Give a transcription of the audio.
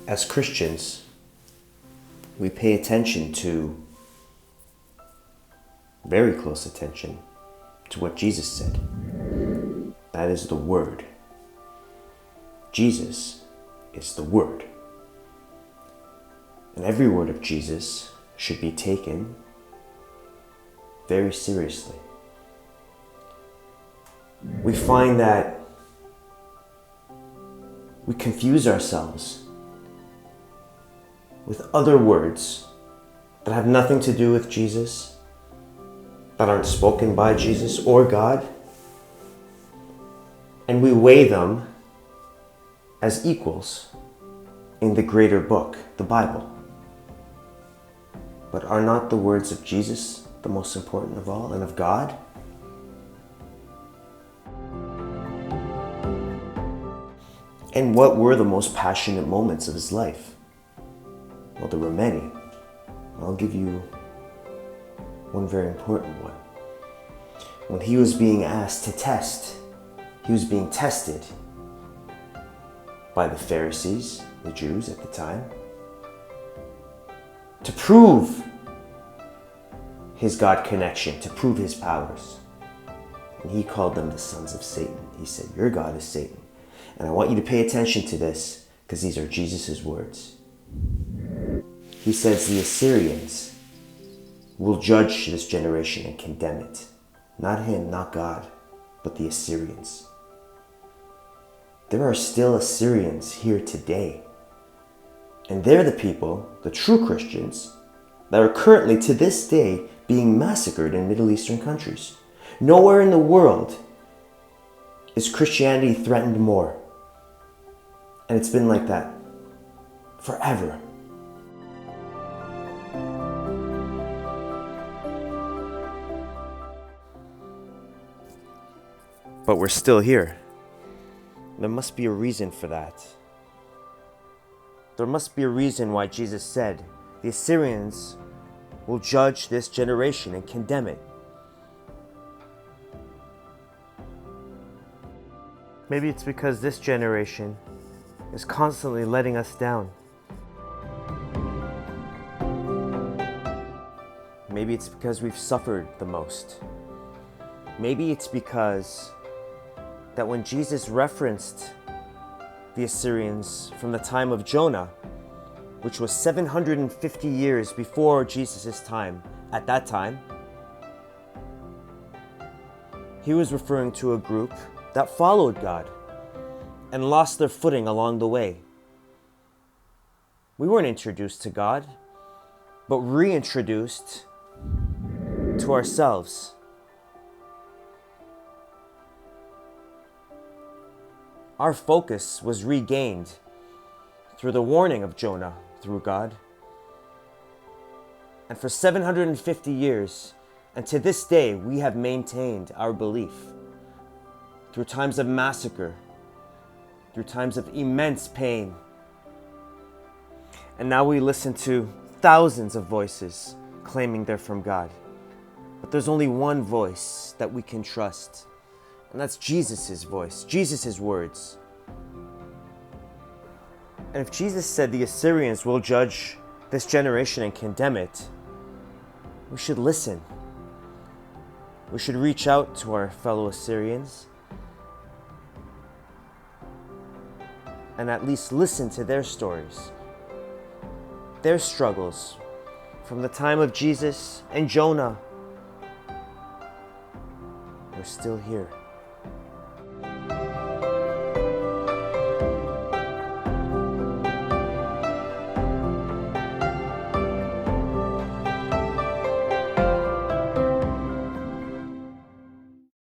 As Christians, we pay attention to, very close attention, to what Jesus said. That is the Word. Jesus is the Word. And every word of Jesus should be taken very seriously. We find that we confuse ourselves with other words that have nothing to do with Jesus, that aren't spoken by Jesus or God, and we weigh them as equals in the greater book, the Bible. But are not the words of Jesus the most important of all, and of God? And what were the most passionate moments of his life? Well, there were many. I'll give you one very important one. When he was being asked to test, he was being tested by the Pharisees, the Jews at the time, to prove his God connection, to prove his powers. And he called them the sons of Satan. He said, your God is Satan. And I want you to pay attention to this, because these are Jesus' words. He says the Assyrians will judge this generation and condemn it. Not him, not God, but the Assyrians. There are still Assyrians here today. And they're the people, the true Christians, that are currently to this day being massacred in Middle Eastern countries. Nowhere in the world is Christianity threatened more. And it's been like that forever. But we're still here. There must be a reason for that. There must be a reason why Jesus said the Assyrians will judge this generation and condemn it. Maybe it's because this generation is constantly letting us down. Maybe it's because we've suffered the most. Maybe it's because that when Jesus referenced the Assyrians from the time of Jonah, which was 750 years before Jesus' time, at that time, he was referring to a group that followed God and lost their footing along the way. We weren't introduced to God, but reintroduced to ourselves. Our focus was regained through the warning of Jonah through God. And for 750 years, and to this day, we have maintained our belief through times of massacre, through times of immense pain. And now we listen to thousands of voices claiming they're from God. But there's only one voice that we can trust. And that's Jesus' voice, Jesus' words. And if Jesus said the Assyrians will judge this generation and condemn it, we should listen. We should reach out to our fellow Assyrians and at least listen to their stories, their struggles from the time of Jesus and Jonah. We're still here.